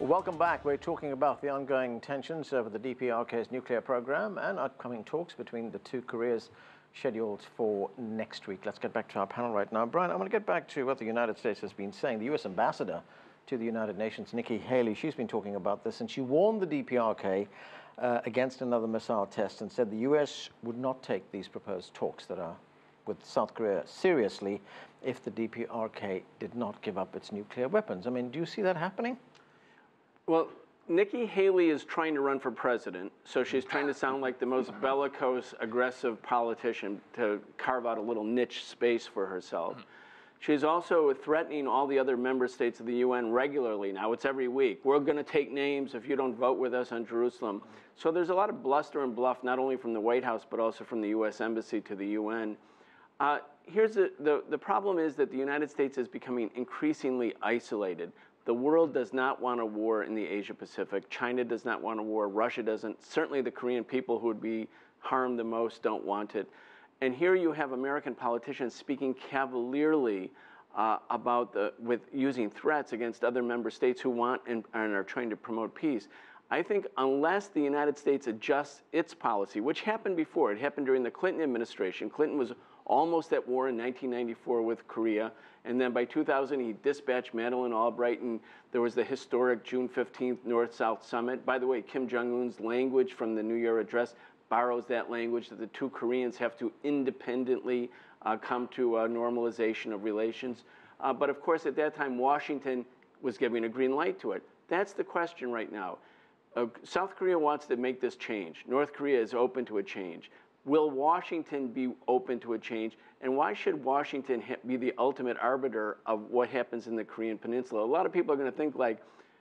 Well, welcome back. We're talking about the ongoing tensions over the DPRK's nuclear program and upcoming talks between the two Koreas scheduled for next week. Let's get back to our panel right now. Brian, I want to get back to what the United States has been saying. The U.S. ambassador to the United Nations, Nikki Haley, she's been talking about this, and she warned the DPRK against another missile test and said the U.S. would not take these proposed talks that are with South Korea seriously if the DPRK did not give up its nuclear weapons. I mean, do you see that happening? Well, Nikki Haley is trying to run for president, so she's trying to sound like the most bellicose, aggressive politician to carve out a little niche space for herself. She's also threatening all the other member states of the UN regularly now. It's every week. We're going to take names if you don't vote with us on Jerusalem. So there's a lot of bluster and bluff, not only from the White House, but also from the U.S. Embassy to the UN. Here's the problem is that the United States is becoming increasingly isolated. The world does not want a war in the Asia-Pacific. China does not want a war. Russia doesn't. Certainly the Korean people who would be harmed the most don't want it. And here you have American politicians speaking cavalierly with using threats against other member states who want and are trying to promote peace. I think unless the United States adjusts its policy, which happened before, it happened during the Clinton administration. Clinton was almost at war in 1994 with Korea. And then by 2000, he dispatched Madeleine Albright, and there was the historic June 15th North-South Summit. By the way, Kim Jong Un's language from the New Year address borrows that language that the two Koreans have to independently come to a normalization of relations. But of course, at that time, Washington was giving a green light to it. That's the question right now. South Korea wants to make this change. North Korea is open to a change. Will Washington be open to a change? And why should Washington be the ultimate arbiter of what happens in the Korean Peninsula? A lot of people are going to think, like,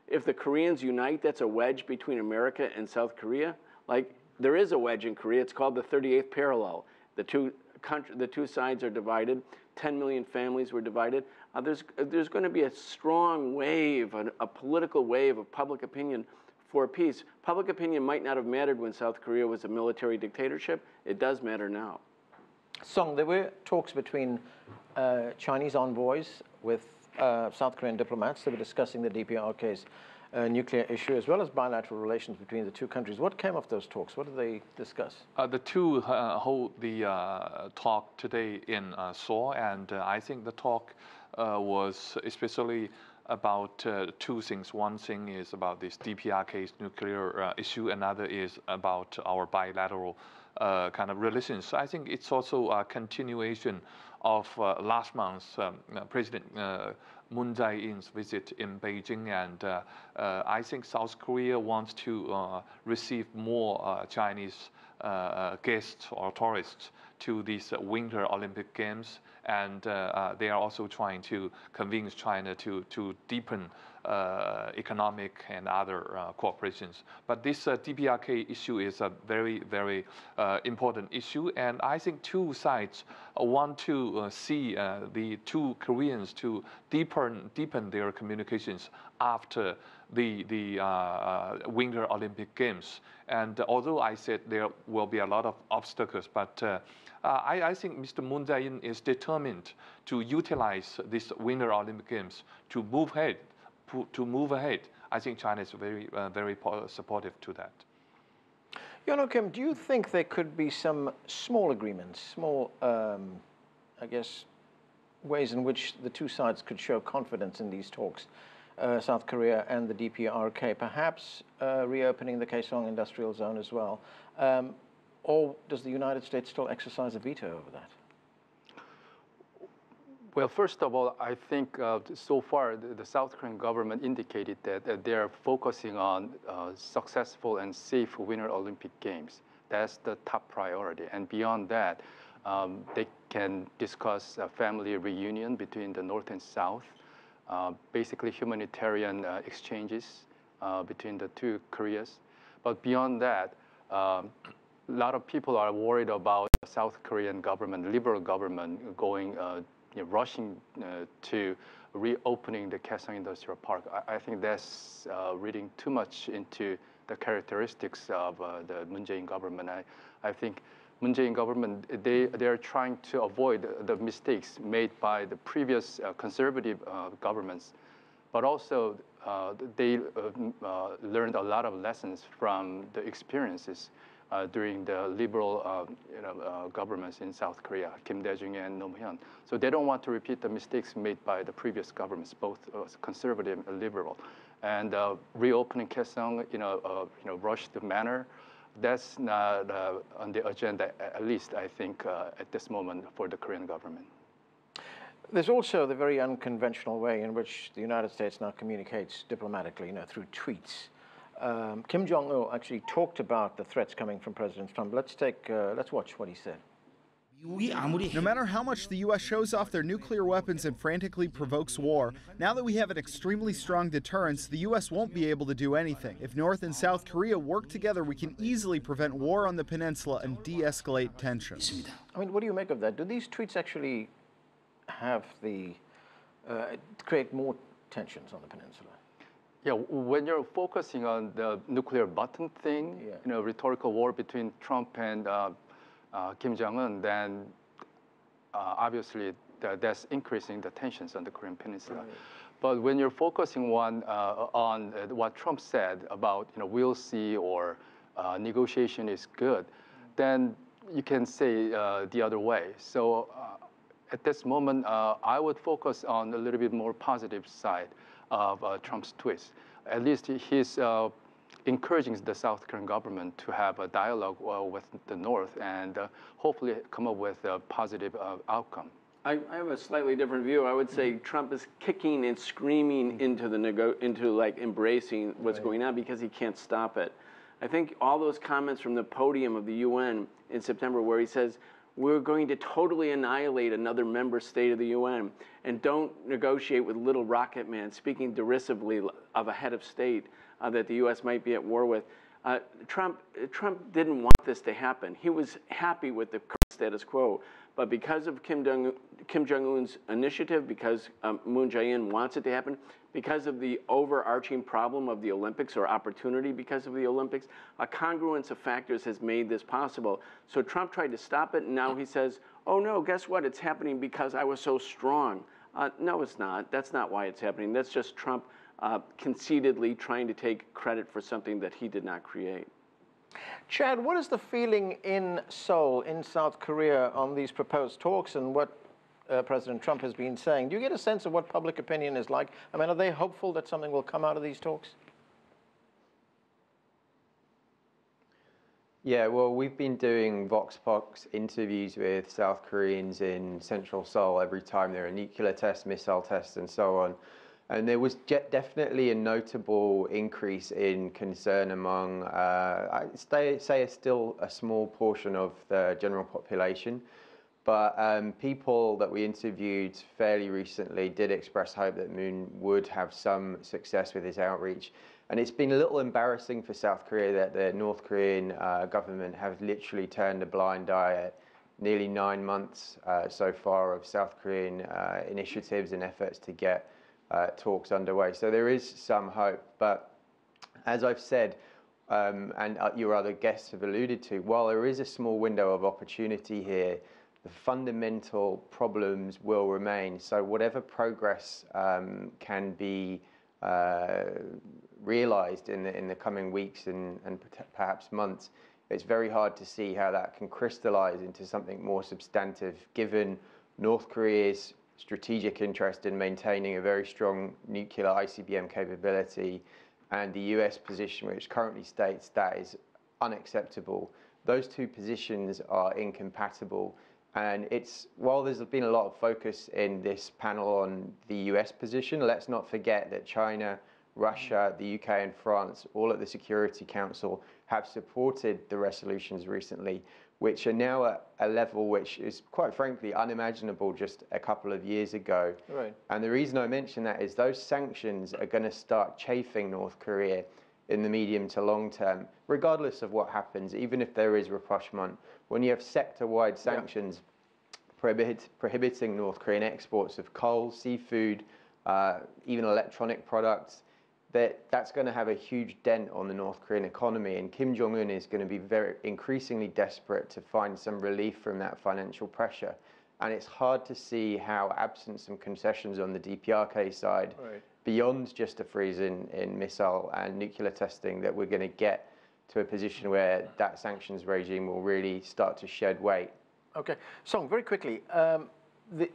if the Koreans unite, that's a wedge between America and South Korea. Like, there is a wedge in Korea. It's called the 38th parallel. The two sides are divided. 10 million families were divided. There's going to be a strong wave, a political wave of public opinion for peace. Public opinion might not have mattered when South Korea was a military dictatorship. It does matter now. Song, there were talks between Chinese envoys with South Korean diplomats. They were discussing the DPRK's nuclear issue as well as bilateral relations between the two countries. What came of those talks? What did they discuss? The two hold the talk today in Seoul, and I think the talk was especially about two things. One thing is about this DPRK's nuclear issue. Another is about our bilateral kind of relations. I think it's also a continuation of last month's President Moon Jae-in's visit in Beijing, and I think South Korea wants to receive more Chinese guests or tourists to these Winter Olympic Games, and they are also trying to convince China to deepen economic and other cooperations. But this DPRK issue is a very, very important issue, and I think two sides want to see the two Koreans to deepen their communications after the Winter Olympic Games. And although I said there will be a lot of obstacles, but I think Mr. Moon Jae-in is determined to utilize this Winter Olympic Games to move ahead. I think China is very, very supportive to that. Yonho Kim, do you think there could be some small agreements, small, I guess, ways in which the two sides could show confidence in these talks, South Korea and the DPRK, perhaps reopening the Kaesong Industrial Zone as well? Or does the United States still exercise a veto over that? Well, first of all, I think so far the South Korean government indicated that they are focusing on successful and safe Winter Olympic Games. That's the top priority. And beyond that, they can discuss a family reunion between the North and South, basically humanitarian exchanges between the two Koreas. But beyond that, a lot of people are worried about the South Korean government, liberal government, rushing to reopening the Kaesong Industrial Park. I think that's reading too much into the characteristics of the Moon Jae-in government. I think Moon Jae-in government, they are trying to avoid the mistakes made by the previous conservative governments But also, they learned a lot of lessons from the experiences during the liberal governments in South Korea, Kim Dae-jung and Roh Moo-hyun. So they don't want to repeat the mistakes made by the previous governments, both conservative and liberal. And reopening Kaesong in a rushed manner, that's not on the agenda, at least I think, at this moment for the Korean government. There's also the very unconventional way in which the United States now communicates diplomatically, through tweets. Kim Jong Un actually talked about the threats coming from President Trump. Let's watch what he said. No matter how much the U.S. shows off their nuclear weapons and frantically provokes war, now that we have an extremely strong deterrence, the U.S. won't be able to do anything. If North and South Korea work together, we can easily prevent war on the peninsula and de-escalate tensions. I mean, what do you make of that? Do these tweets actually have create more tensions on the peninsula? Yeah, when you're focusing on the nuclear button thing, rhetorical war between Trump and Kim Jong Un, then obviously that's increasing the tensions on the Korean Peninsula. Right. But when you're focusing on what Trump said about we'll see or negotiation is good, then you can say the other way. So at this moment, I would focus on a little bit more positive side of Trump's twist. At least he's encouraging the South Korean government to have a dialogue with the North and hopefully come up with a positive outcome. I have a slightly different view. I would say Trump is kicking and screaming into embracing what's going on because he can't stop it. I think all those comments from the podium of the UN in September where he says, we're going to totally annihilate another member state of the UN and don't negotiate with little rocket man, speaking derisively of a head of state that the U.S. might be at war with. Trump didn't want this to happen. He was happy with the status quo. But because of Kim Jong-un's initiative, because Moon Jae-in wants it to happen, because of the overarching problem of the Olympics or opportunity because of the Olympics, a congruence of factors has made this possible. So Trump tried to stop it, and now he says, oh no, guess what? It's happening because I was so strong. No, it's not. That's not why it's happening. That's just Trump conceitedly trying to take credit for something that he did not create. Chad, what is the feeling in Seoul, in South Korea, on these proposed talks and what President Trump has been saying? Do you get a sense of what public opinion is like? I mean, are they hopeful that something will come out of these talks? Yeah, well, we've been doing Vox Pops interviews with South Koreans in central Seoul every time there are nuclear tests, missile tests, and so on. And there was definitely a notable increase in concern among, I'd say still a small portion of the general population. But people that we interviewed fairly recently did express hope that Moon would have some success with his outreach. And it's been a little embarrassing for South Korea that the North Korean government have literally turned a blind eye at nearly 9 months so far of South Korean initiatives and efforts to get talks underway. So there is some hope, but as I've said, and your other guests have alluded to, while there is a small window of opportunity here, the fundamental problems will remain. So whatever progress can be realized in the coming weeks and perhaps months, it's very hard to see how that can crystallize into something more substantive, given North Korea's strategic interest in maintaining a very strong nuclear ICBM capability and the US position, which currently states that is unacceptable. Those two positions are incompatible. And while there's been a lot of focus in this panel on the US position, let's not forget that China, Russia, the UK and France, all at the Security Council, have supported the resolutions recently, which are now at a level which is, quite frankly, unimaginable just a couple of years ago. Right. And the reason I mention that is those sanctions are going to start chafing North Korea in the medium to long term, regardless of what happens, even if there is rapprochement. When you have sector-wide sanctions prohibiting North Korean exports of coal, seafood, even electronic products, that's going to have a huge dent on the North Korean economy, and Kim Jong Un is going to be increasingly desperate to find some relief from that financial pressure. And it's hard to see how, absent some concessions on the DPRK side, beyond just a freeze in missile and nuclear testing that we're going to get to a position where that sanctions regime will really start to shed weight. Okay. Song, very quickly,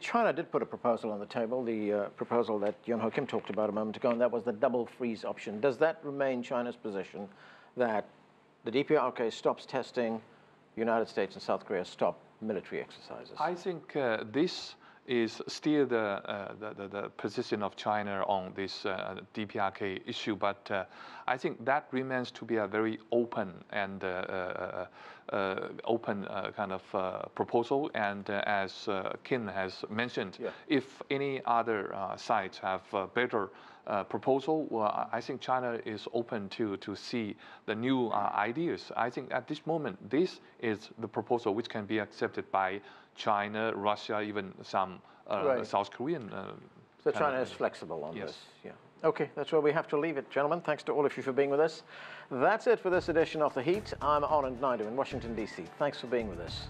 China did put a proposal on the table, the proposal that Yonho Kim talked about a moment ago, and that was the double freeze option. Does that remain China's position, that the DPRK stops testing, the United States and South Korea stop military exercises? I think this is still the position of China on this DPRK issue, but I think that remains to be a very open and open kind of proposal. And as Kim has mentioned, if any other sides have better proposal, well, I think China is open to see the new ideas. I think at this moment, this is the proposal which can be accepted by China, Russia, even some South Korean. So China is flexible on this. Yeah. Okay, that's where we have to leave it, gentlemen. Thanks to all of you for being with us. That's it for this edition of The Heat. I'm Anand Naidu in Washington, D.C. Thanks for being with us.